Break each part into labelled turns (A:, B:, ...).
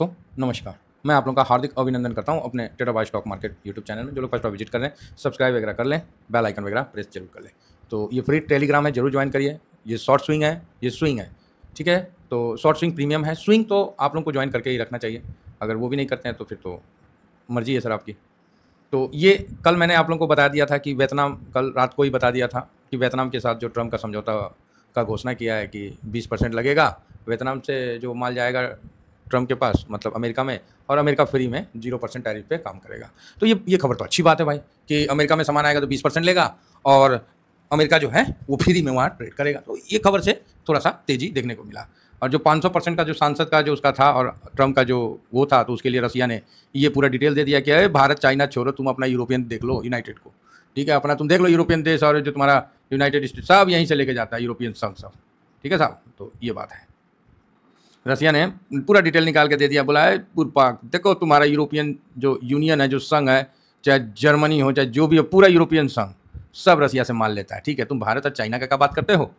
A: दोस्तों नमस्कार। मैं आप लोगों का हार्दिक अभिनंदन करता हूं अपने trader by stock market YouTube channel में। जो लोग फर्स्ट बार विजिट कर रहे हैं सब्सक्राइब वगैरह कर लें, बेल आइकन वगैरह प्रेस जरूर कर लें। तो ये फ्री टेलीग्राम है, जरूर ज्वाइन करिए। ये शॉर्ट स्विंग है, ये स्विंग है, ठीक है। तो शॉर्ट स्विंग प्रीमियम है, स्विंग तो आप लोगों को ज्वाइन करके ही रखना चाहिए। अगर वो भी नहीं करते हैं तो फिर तो मर्जी है सर आपकी। तो ये कल मैंने आप लोगों को बता दिया था कि वियतनाम, कल रात को ही बता दिया था कि वियतनाम के साथ जो ट्रम्प का समझौता का घोषणा किया है कि 20% लगेगा वियतनाम से जो माल जाएगा ट्रम्प के पास, मतलब अमेरिका में, और अमेरिका फ्री में 0% टैरिफ पे काम करेगा। तो ये खबर तो अच्छी बात है भाई कि अमेरिका में सामान आएगा तो 20% लेगा और अमेरिका जो है वो फ्री में वहाँ ट्रेड करेगा। तो ये खबर से थोड़ा सा तेज़ी देखने को मिला। और जो 500% का जो सांसद का जो उसका था और ट्रम्प का जो वो था, तो उसके लिए रसिया ने ये पूरा डिटेल दे दिया कि अरे भारत चाइना छोड़ो, तुम अपना यूरोपियन देख लो, यूनाइटेड को, ठीक है, अपना तुम देख लो यूरोपियन देश, और जो तुम्हारा यूनाइटेड स्टेट सब यहीं से लेके जाता है, यूरोपियन संघ सब, ठीक है साहब। तो ये बात है, रसिया ने पूरा डिटेल निकाल के दे दिया, बोला है पूर्व देखो तुम्हारा यूरोपियन जो यूनियन है, जो संघ है, चाहे जर्मनी हो चाहे जो भी हो, पूरा यूरोपियन संघ सब रसिया से माल लेता है, ठीक है। तुम भारत और चाइना का क्या बात करते हो,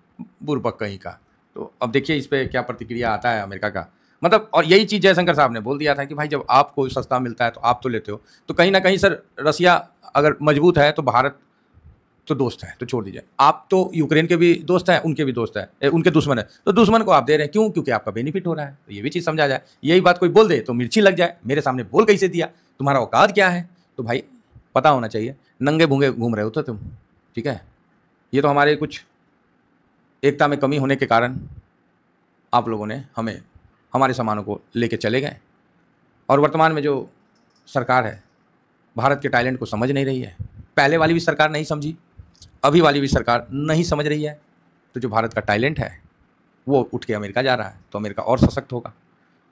A: बुरबक कहीं का। तो अब देखिए इस पर क्या प्रतिक्रिया आता है अमेरिका का, मतलब। और यही चीज़ जयशंकर साहब ने बोल दिया था कि भाई जब आपको सस्ता मिलता है तो आप तो लेते हो, तो कहीं ना कहीं सर रसिया अगर मजबूत है तो भारत तो दोस्त है, तो छोड़ दीजिए। आप तो यूक्रेन के भी दोस्त हैं, उनके भी दोस्त हैं, उनके दुश्मन है, तो दुश्मन को आप दे रहे हैं क्यों? क्योंकि आपका बेनिफिट हो रहा है। तो ये भी चीज़ समझा जाए। यही बात कोई बोल दे तो मिर्ची लग जाए, मेरे सामने बोल कैसे दिया, तुम्हारा औकात क्या है? तो भाई पता होना चाहिए, नंगे भूंगे घूम रहे हो तो तुम, ठीक है। ये तो हमारे कुछ एकता में कमी होने के कारण आप लोगों ने हमें हमारे सामानों को लेके चले गए। और वर्तमान में जो सरकार है भारत के टैलेंट को समझ नहीं रही है। पहले वाली भी सरकार नहीं समझी, अभी वाली भी सरकार नहीं समझ रही है। तो जो भारत का टैलेंट है वो उठ के अमेरिका जा रहा है, तो अमेरिका और सशक्त होगा,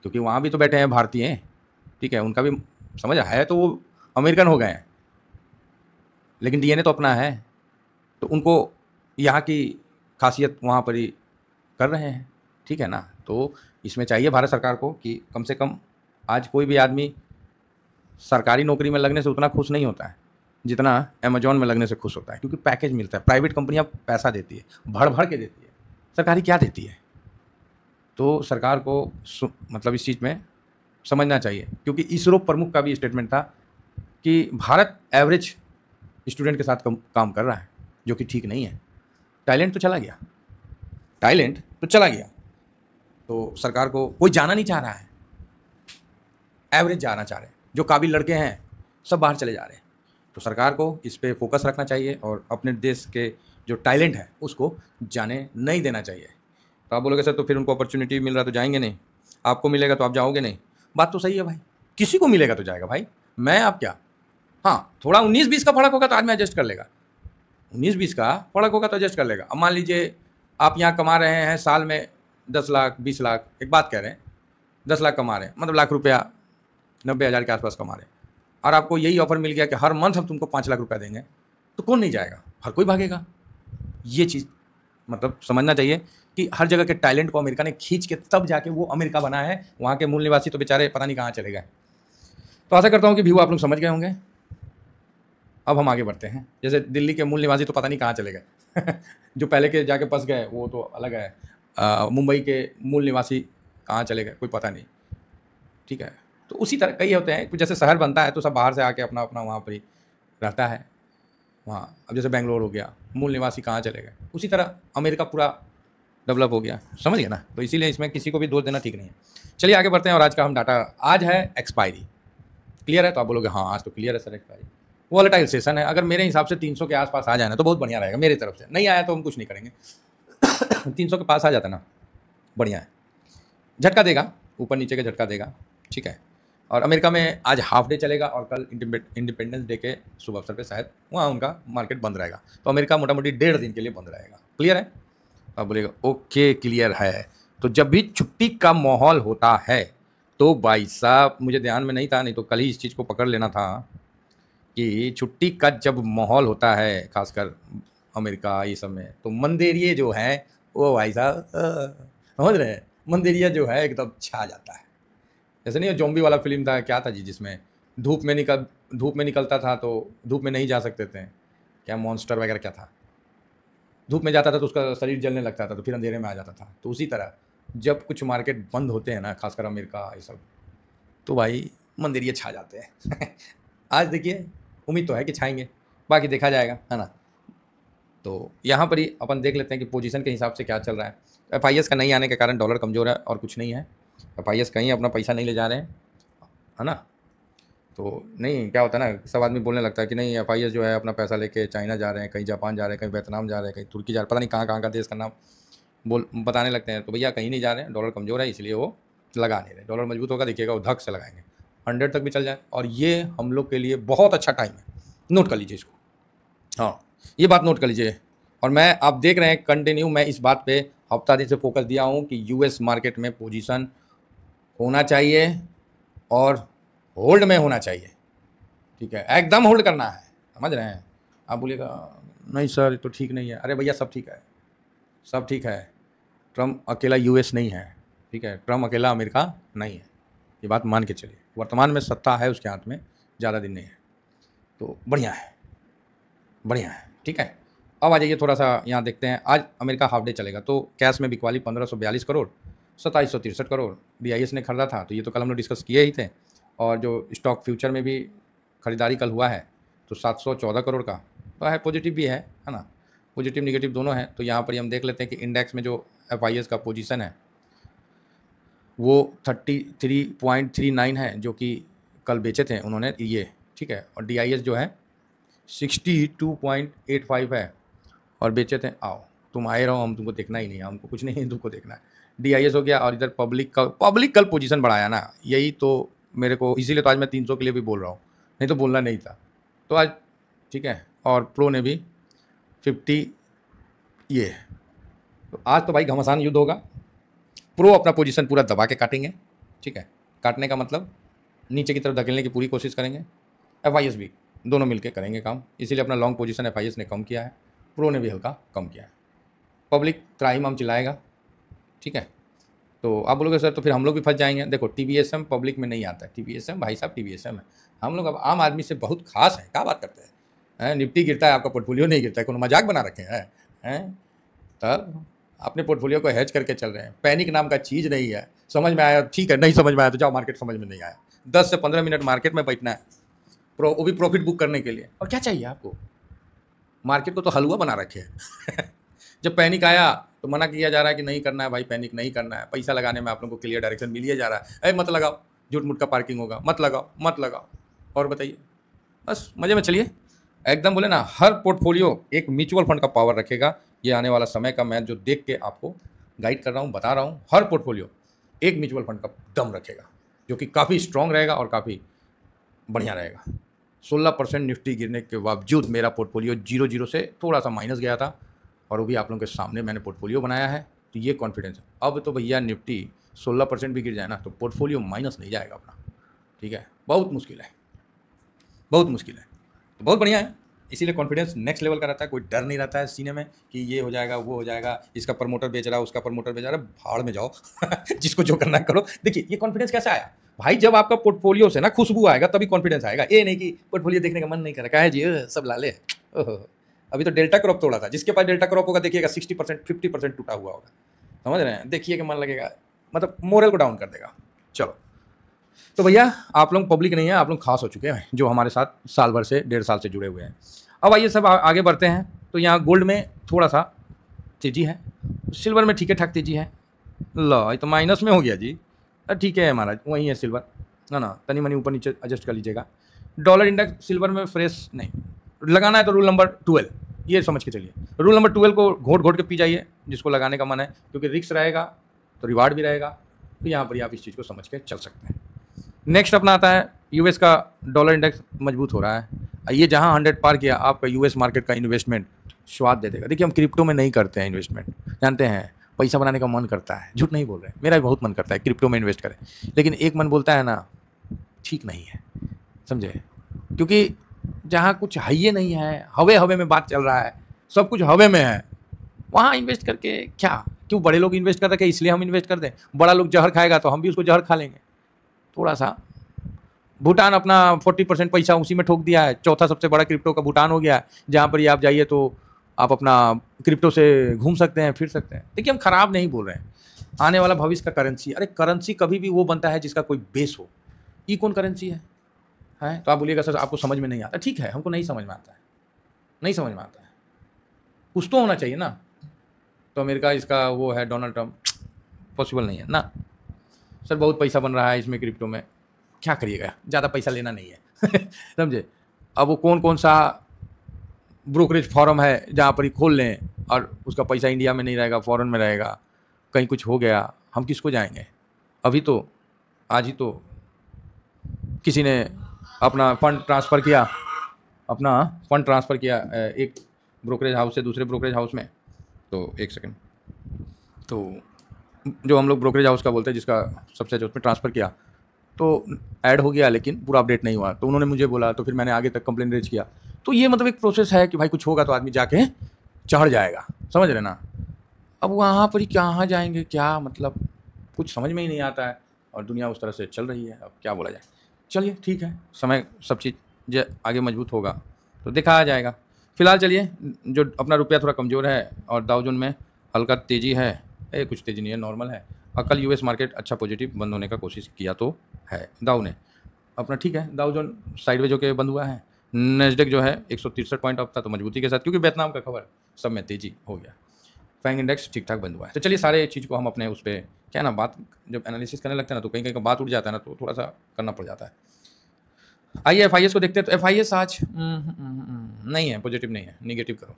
A: क्योंकि वहाँ भी तो बैठे हैं भारतीय, ठीक है। उनका भी समझ है तो वो अमेरिकन हो गए हैं, लेकिन डीएनए तो अपना है, तो उनको यहाँ की खासियत वहाँ पर ही कर रहे हैं, ठीक है ना। तो इसमें चाहिए भारत सरकार को कि कम से कम आज कोई भी आदमी सरकारी नौकरी में लगने से उतना खुश नहीं होता है जितना अमेजॉन में लगने से खुश होता है, क्योंकि पैकेज मिलता है। प्राइवेट कंपनियां पैसा देती है, भड़ भड़ के देती है, सरकारी क्या देती है? तो सरकार को मतलब इस चीज़ में समझना चाहिए, क्योंकि इसरो प्रमुख का भी स्टेटमेंट था कि भारत एवरेज स्टूडेंट के साथ काम कर रहा है, जो कि ठीक नहीं है। टैलेंट तो चला गया, टैलेंट तो चला गया, तो सरकार को कोई जाना नहीं चाह रहा है, एवरेज जाना चाह रहे हैं। जो काबिल लड़के हैं सब बाहर चले जा रहे हैं। तो सरकार को इस पे फोकस रखना चाहिए और अपने देश के जो टैलेंट है उसको जाने नहीं देना चाहिए। तो आप बोलोगे सर तो फिर उनको अपॉर्चुनिटी मिल रहा तो जाएंगे नहीं, आपको मिलेगा तो आप जाओगे नहीं। बात तो सही है भाई, किसी को मिलेगा तो जाएगा भाई, मैं आप क्या। हाँ, थोड़ा 19-20 का फर्क होगा तो आदमी एडजस्ट कर लेगा, 19-20 का फर्क होगा तो एडजस्ट कर लेगा। अब मान लीजिए आप यहाँ कमा रहे हैं साल में 10 लाख 20 लाख, एक बात कह रहे हैं 10 लाख कमा रहे हैं, मतलब लाख रुपया 90,000 के आसपास कमा रहे हैं, और आपको यही ऑफर मिल गया कि हर मंथ हम तुमको 5 लाख रुपया देंगे, तो कौन नहीं जाएगा? हर कोई भागेगा। ये चीज़ मतलब समझना चाहिए कि हर जगह के टैलेंट को अमेरिका ने खींच के तब जाके वो अमेरिका बना है। वहाँ के मूल निवासी तो बेचारे पता नहीं कहाँ चले गए। तो आशा करता हूँ कि व्यू आप लोग समझ गए होंगे। अब हम आगे बढ़ते हैं। जैसे दिल्ली के मूल निवासी तो पता नहीं कहाँ चले गए जो पहले के जाके फंस गए वो तो अलग है। मुंबई के मूल निवासी कहाँ चले गए कोई पता नहीं, ठीक है। तो उसी तरह कई होते हैं, जैसे शहर बनता है तो सब बाहर से आके अपना अपना वहाँ पर ही रहता है वहाँ। अब जैसे बेंगलोर हो गया, मूल निवासी कहाँ चले गए, उसी तरह अमेरिका पूरा डेवलप हो गया, समझ गए ना। तो इसीलिए इसमें किसी को भी दोष देना ठीक नहीं है। चलिए आगे बढ़ते हैं। और आज का हम डाटा, आज है एक्सपायरी, क्लियर है? तो आप बोलोगे हाँ आज तो क्लियर है सर एक्सपायरी। वॉलेटाइल सेशन है, अगर मेरे हिसाब से 300 के आसपास आ जाए ना तो बहुत बढ़िया रहेगा मेरी तरफ से। नहीं आया तो हम कुछ नहीं करेंगे 300 के पास आ जाता ना बढ़िया है, झटका देगा, ऊपर नीचे का झटका देगा, ठीक है। और अमेरिका में आज हाफ डे चलेगा और कल इंडिपेंडेंस डे के शुभ अवसर पे शायद वहाँ उनका मार्केट बंद रहेगा। तो अमेरिका मोटा मोटी 1.5 दिन के लिए बंद रहेगा, क्लियर है? अब बोलेगा ओके क्लियर है। तो जब भी छुट्टी का माहौल होता है तो भाई साहब, मुझे ध्यान में नहीं था, नहीं तो कल ही इस चीज़ को पकड़ लेना था कि छुट्टी का जब माहौल होता है खासकर अमेरिका ये सब में, तो मंदेरिये जो है वो भाई साहब समझ रहे हैं, मंदेरिया जो है एकदम छा जाता है। जैसे नहीं जोम्बी वाला फिल्म था, क्या था जी, जिसमें धूप में निकलता था तो धूप में नहीं जा सकते थे, क्या मॉन्स्टर वगैरह क्या था, धूप में जाता था तो उसका शरीर जलने लगता था तो फिर अंधेरे में आ जाता था। तो उसी तरह जब कुछ मार्केट बंद होते हैं ना, खासकर अमेरिका ये सब, तो भाई मंदिर छा जाते हैं। आज देखिए उम्मीद तो है कि छाएंगे, बाकी देखा जाएगा, है ना। तो यहाँ पर ही अपन देख लेते हैं कि पोजीशन के हिसाब से क्या चल रहा है। एफआईएस का नहीं आने के कारण डॉलर कमज़ोर है और कुछ नहीं है। एफआईएस कहीं अपना पैसा नहीं ले जा रहे हैं, है ना। तो नहीं, क्या होता है ना, सब आदमी बोलने लगता है कि नहीं एफआईएस जो है अपना पैसा लेके चाइना जा रहे हैं, कहीं जापान जा रहे हैं, कहीं वियतनाम जा रहे हैं, कहीं तुर्की जा रहे हैं, पता नहीं कहाँ कहाँ का देश का नाम बताने लगते हैं। तो भैया कहीं नहीं जा रहे हैं, डॉलर कमज़ोर है इसलिए वो लगा नहीं रहे। डॉलर मजबूत होगा देखिएगा वो धक से लगाएंगे, 100 तक भी चल जाए। और ये हम लोग के लिए बहुत अच्छा टाइम है, नोट कर लीजिए इसको। हाँ, ये बात नोट कर लीजिए। और मैं, आप देख रहे हैं कंटिन्यू, मैं इस बात पे हफ्ता दिन से फोकस दिया हूँ कि यूएस मार्केट में पोजीशन होना चाहिए और होल्ड में होना चाहिए, ठीक है, एकदम होल्ड करना है, समझ रहे हैं। आप बोलिएगा नहीं सर ये तो ठीक नहीं है, अरे भैया सब ठीक है, सब ठीक है। ट्रम्प अकेला यूएस नहीं है, ठीक है, ट्रम्प अकेला अमेरिका नहीं है, ये बात मान के चलिए। वर्तमान में सत्ता है उसके हाथ में, ज़्यादा दिन नहीं है, तो बढ़िया है, बढ़िया है, ठीक है। अब आ जाइए थोड़ा सा यहाँ देखते हैं। आज अमेरिका हाफ डे चलेगा, तो कैश में बिकवाली 1542 करोड़, 2763 करोड़ बीआईएस ने खरीदा था, तो ये तो कल हम लोग डिस्कस किए ही थे। और जो स्टॉक फ्यूचर में भी खरीदारी कल हुआ है तो 714 करोड़ का तो है, पॉजिटिव भी है ना, पॉजिटिव निगेटिव दोनों हैं। तो यहाँ पर हम देख लेते हैं कि इंडेक्स में जो एफआईएस का पोजीशन है वो 33.39 है, जो कि कल बेचे थे उन्होंने ये, ठीक है। और डीआईएस जो है 62.85 है और बेचे थे। आओ तुम आए रहो, हम तुमको देखना ही नहीं है, हमको कुछ नहीं तुमको देखना है। डीआईएस हो गया। और इधर पब्लिक कल पोजीशन बढ़ाया ना, यही तो मेरे को, इसीलिए तो आज मैं 300 के लिए भी बोल रहा हूँ, नहीं तो बोलना नहीं था। तो आज ठीक है। और प्रो ने भी 50, ये तो आज तो भाई घमासान युद्ध होगा। प्रो अपना पोजीशन पूरा दबा के काटेंगे, ठीक है, काटने का मतलब नीचे की तरफ धकेलने की पूरी कोशिश करेंगे। एफआईएस भी, दोनों मिलके करेंगे काम, इसीलिए अपना लॉन्ग पोजीशन एफआईएस ने कम किया है, प्रो ने भी हल्का कम किया है। पब्लिक त्राहिमाम चिल्लाएगा, ठीक है। तो आप बोलोगे सर तो फिर हम लोग भी फंस जाएंगे। देखो टीवीएसएम पब्लिक में नहीं आता है, टीवीएसएम भाई साहब टीवीएसएम है, हम लोग अब आम आदमी से बहुत खास है। क्या बात करते हैं, निफ्टी गिरता है आपका पोर्टफोलियो नहीं गिरता है, कोनो मजाक बना रखे हैं। तब अपने पोर्टफोलियो को हैज करके चल रहे हैं। पैनिक नाम का चीज़ नहीं है। समझ में आया ठीक है, नहीं समझ में आया तो जाओ, मार्केट समझ में नहीं आया, 10 से 15 मिनट मार्केट में बैठना है, वो भी प्रॉफिट बुक करने के लिए। और क्या चाहिए आपको, मार्केट को तो हलवा बना रखे है। जब पैनिक आया तो मना किया जा रहा है कि नहीं करना है भाई, पैनिक नहीं करना है, पैसा लगाने में आप लोगों को क्लियर डायरेक्शन मिल ही जा रहा है। मत लगाओ, झूठ मूठ का पार्किंग होगा, मत लगाओ मत लगाओ। और बताइए, बस मज़े में चलिए एकदम। बोले ना, हर पोर्टफोलियो एक म्यूचुअल फंड का पावर रखेगा। ये आने वाला समय का मैं जो देख के आपको गाइड कर रहा हूँ, बता रहा हूँ, हर पोर्टफोलियो एक म्यूचुअल फंड का दम रखेगा, जो कि काफ़ी स्ट्रॉन्ग रहेगा और काफ़ी बढ़िया रहेगा। 16% निफ्टी गिरने के बावजूद मेरा पोर्टफोलियो 0 से थोड़ा सा माइनस गया था, और वो भी आप लोगों के सामने मैंने पोर्टफोलियो बनाया है। तो ये कॉन्फिडेंस है। अब तो भैया निफ्टी 16% भी गिर जाए ना तो पोर्टफोलियो माइनस नहीं जाएगा अपना, ठीक है। बहुत मुश्किल है, बहुत मुश्किल है। तो बहुत बढ़िया है, इसीलिए कॉन्फिडेंस नेक्स्ट लेवल का रहता है। कोई डर नहीं रहता है सीने में कि ये हो जाएगा वो हो जाएगा, इसका प्रमोटर बेच रहा है उसका प्रमोटर बेच रहा है, भाड़ में जाओ। जिसको जो करना करो। देखिए ये कॉन्फिडेंस कैसे आया भाई, जब आपका पोर्टफोलियो से ना खुशबू आएगा तभी कॉन्फिडेंस आएगा। ये नहीं कि पोर्टफोलियो देखने का मन नहीं कर रहा है जी, सब लाले। अभी तो डेल्टा क्रॉप तोड़ा था, जिसके पास डेल्टा क्रॉप होगा देखिएगा 60% 50% टूटा हुआ होगा, समझ रहे हैं। देखिए कि मन लगेगा, मतलब मोरल को डाउन कर देगा। चलो तो भैया आप लोग पब्लिक नहीं है, आप लोग खास हो चुके हैं जो हमारे साथ साल भर से 1.5 साल से जुड़े हुए हैं। अब आइए सब आगे बढ़ते हैं। तो यहाँ गोल्ड में थोड़ा सा तेज़ी है, सिल्वर में ठीक ठाक तेज़ी है। लो ये तो माइनस में हो गया जी, ठीक है महाराज, वही है सिल्वर, ना तनी मनी ऊपर नीचे एडजस्ट कर लीजिएगा। डॉलर इंडेक्स सिल्वर में फ्रेश नहीं लगाना है तो रूल नंबर 12 ये समझ के चलिए। रूल नंबर 12 को घोट घोट के पी जाइए जिसको लगाने का मन है, क्योंकि रिस्क रहेगा तो रिवार्ड भी रहेगा। तो यहाँ पर आप इस चीज़ को समझ के चल सकते हैं। नेक्स्ट अपना आता है यूएस का डॉलर इंडेक्स मजबूत हो रहा है। ये जहाँ 100 पार किया आपका यूएस मार्केट का इन्वेस्टमेंट स्वाद दे देगा। देखिए हम क्रिप्टो में नहीं करते हैं इन्वेस्टमेंट, जानते हैं पैसा बनाने का मन करता है, झूठ नहीं बोल रहे हैं, मेरा भी बहुत मन करता है क्रिप्टो में इन्वेस्ट करें, लेकिन एक मन बोलता है ना ठीक नहीं है, समझे। क्योंकि जहाँ कुछ है ही नहीं है, हवे हवे में बात चल रहा है, सब कुछ हवे में है, वहाँ इन्वेस्ट करके क्या, क्यों बड़े लोग इन्वेस्ट कर रखे इसलिए हम इन्वेस्ट कर दें। बड़ा लोग जहर खाएगा तो हम भी उसको जहर खा लेंगे। थोड़ा सा भूटान अपना 40% पैसा उसी में ठोक दिया है, चौथा सबसे बड़ा क्रिप्टो का भूटान हो गया है, जहाँ पर आप जाइए तो आप अपना क्रिप्टो से घूम सकते हैं फिर सकते हैं। देखिए हम खराब नहीं बोल रहे हैं, आने वाला भविष्य का करेंसी, अरे करेंसी कभी भी वो बनता है जिसका कोई बेस हो। ई कौन करेंसी है? तो आप बोलिएगा सर आपको समझ में नहीं आता। ठीक है, हमको नहीं समझ में आता है, नहीं समझ में आता है, कुछ तो होना चाहिए ना। तो अमेरिका इसका वो है डोनाल्ड ट्रम्प, पॉसिबल नहीं है ना। सर बहुत पैसा बन रहा है इसमें क्रिप्टो में, क्या करिएगा, ज़्यादा पैसा लेना नहीं है समझे। अब वो कौन कौन सा ब्रोकरेज फॉर्म है जहाँ पर ही खोल लें और उसका पैसा इंडिया में नहीं रहेगा, फॉरेन में रहेगा, कहीं कुछ हो गया हम किसको जाएंगे। अभी तो आज ही तो किसी ने अपना फंड ट्रांसफ़र किया एक ब्रोकरेज हाउस से दूसरे ब्रोकरेज हाउस में। तो एक सेकंड, तो जो हम लोग ब्रोकरेज हाउस का बोलते हैं जिसका सबसे जो उसमें ट्रांसफ़र किया तो ऐड हो गया लेकिन पूरा अपडेट नहीं हुआ। तो उन्होंने मुझे बोला, तो फिर मैंने आगे तक कंप्लेन रेज किया। तो ये मतलब एक प्रोसेस है कि भाई कुछ होगा तो आदमी जाके चढ़ जाएगा, समझ रहे ना। अब वहाँ पर ही कहाँ जाएंगे, क्या मतलब कुछ समझ में ही नहीं आता है और दुनिया उस तरह से चल रही है, अब क्या बोला जाए। चलिए ठीक है, समय सब चीज़ आगे मजबूत होगा तो देखा आ जाएगा। फिलहाल चलिए, जो अपना रुपया थोड़ा कमज़ोर है और डाउ जोन में हल्का तेज़ी है, कुछ तेज़ी नहीं है, नॉर्मल है। और कल यूएस मार्केट अच्छा पॉजिटिव बंद होने का कोशिश किया तो है डाउ ने अपना, ठीक है। डाउ जोन साइडवेज होकर बंद हुआ है। नेस्डेक जो है 163 पॉइंट अप था तो मजबूती के साथ, क्योंकि वियतनाम का खबर सब में तेज़ी हो गया। फैंग इंडेक्स ठीक ठाक बंद हुआ है। तो चलिए सारे चीज़ को हम अपने उस पर क्या ना, बात जब एनालिसिस करने लगते हैं ना तो कहीं कहीं का बात उठ जाता है ना, तो थोड़ा सा करना पड़ जाता है। आइए FIS को देखते हैं। तो FIS आज नहीं है, पॉजिटिव नहीं है, निगेटिव करो।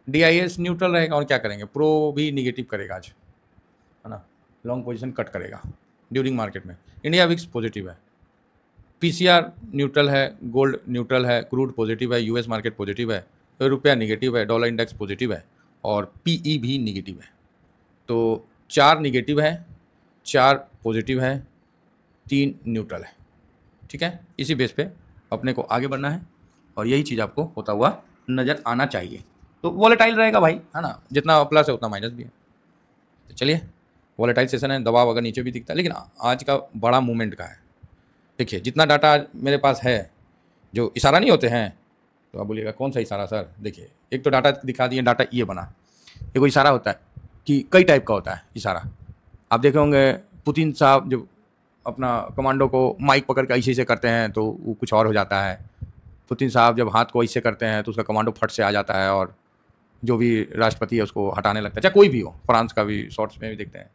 A: DIS न्यूट्रल रहेगा और क्या करेंगे, प्रो भी निगेटिव करेगा आज, है ना, लॉन्ग पोजीशन कट करेगा ड्यूरिंग मार्केट में। इंडिया विक्स पॉजिटिव है, PCR न्यूट्रल है, गोल्ड न्यूट्रल है, क्रूड पॉजिटिव है, यूएस मार्केट पॉजिटिव है, रुपया निगेटिव है, डॉलर इंडेक्स पॉजिटिव है और PE भी निगेटिव है। तो 4 निगेटिव है, 4 पॉजिटिव है, 3 न्यूट्रल है, ठीक है। इसी बेस पे अपने को आगे बढ़ना है और यही चीज़ आपको होता हुआ नज़र आना चाहिए। तो वॉलेटाइल रहेगा भाई, है ना, जितना प्लस है उतना माइनस भी है। तो चलिए, वॉलेटाइल सेशन है, दबाव अगर नीचे भी दिखता है लेकिन आज का बड़ा मूवमेंट का है। देखिए जितना डाटा आज मेरे पास है, जो इशारा नहीं होते हैं, तो आप बोलिएगा कौन सा इशारा सर। देखिए एक तो डाटा दिखा दिए, डाटा ये बना, एक इशारा होता है कि कई टाइप का होता है इशारा। आप देखे होंगे पुतिन साहब जब अपना कमांडो को माइक पकड़ के ऐसे करते हैं तो वो कुछ और हो जाता है। पुतिन साहब जब हाथ को ऐसे करते हैं तो उसका कमांडो फट से आ जाता है और जो भी राष्ट्रपति है उसको हटाने लगता है, चाहे कोई भी हो। फ्रांस का भी शॉर्ट्स में भी देखते हैं।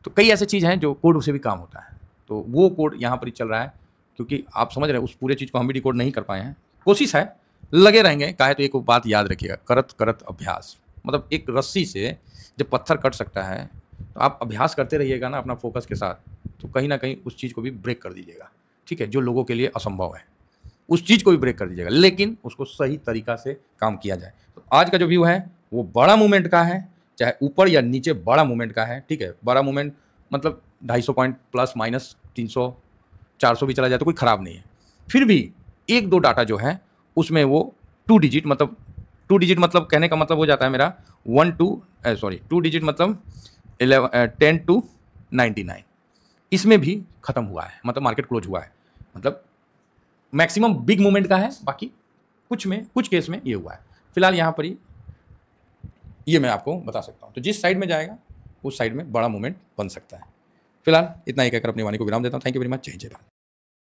A: तो कई ऐसी चीज़ हैं जो कोड से भी काम होता है, तो वो कोड यहाँ पर ही चल रहा है। क्योंकि आप समझ रहे हैं उस पूरे चीज़ को हम भी डिकोड नहीं कर पाए हैं, कोशिश है, लगे रहेंगे। काहे तो एक बात याद रखिएगा, करत करत अभ्यास। मतलब एक रस्सी से जब पत्थर कट सकता है तो आप अभ्यास करते रहिएगा ना अपना फोकस के साथ, तो कहीं ना कहीं उस चीज़ को भी ब्रेक कर दीजिएगा, ठीक है। जो लोगों के लिए असंभव है उस चीज़ को भी ब्रेक कर दीजिएगा, लेकिन उसको सही तरीका से काम किया जाए। तो आज का जो व्यू है वो बड़ा मूवमेंट का है, चाहे ऊपर या नीचे बड़ा मूवमेंट का है, ठीक है। बड़ा मूवमेंट मतलब 250 पॉइंट प्लस माइनस 300 400 भी चला जाए तो कोई ख़राब नहीं है। फिर भी एक दो डाटा जो है उसमें वो 2 डिजिट मतलब कहने का मतलब हो जाता है मेरा 2 डिजिट मतलब 10 to 99, इसमें भी ख़त्म हुआ है, मतलब मार्केट क्लोज हुआ है। मतलब मैक्सिमम बिग मूवमेंट का है, बाकी कुछ केस में ये हुआ है। फिलहाल यहाँ पर ही ये मैं आपको बता सकता हूँ। तो जिस साइड में जाएगा उस साइड में बड़ा मूवमेंट बन सकता है। फिलहाल इतना ही कहकर अपनी वाणी को विराम देता हूँ। Thank you very much. जय हिंद, जय भारत।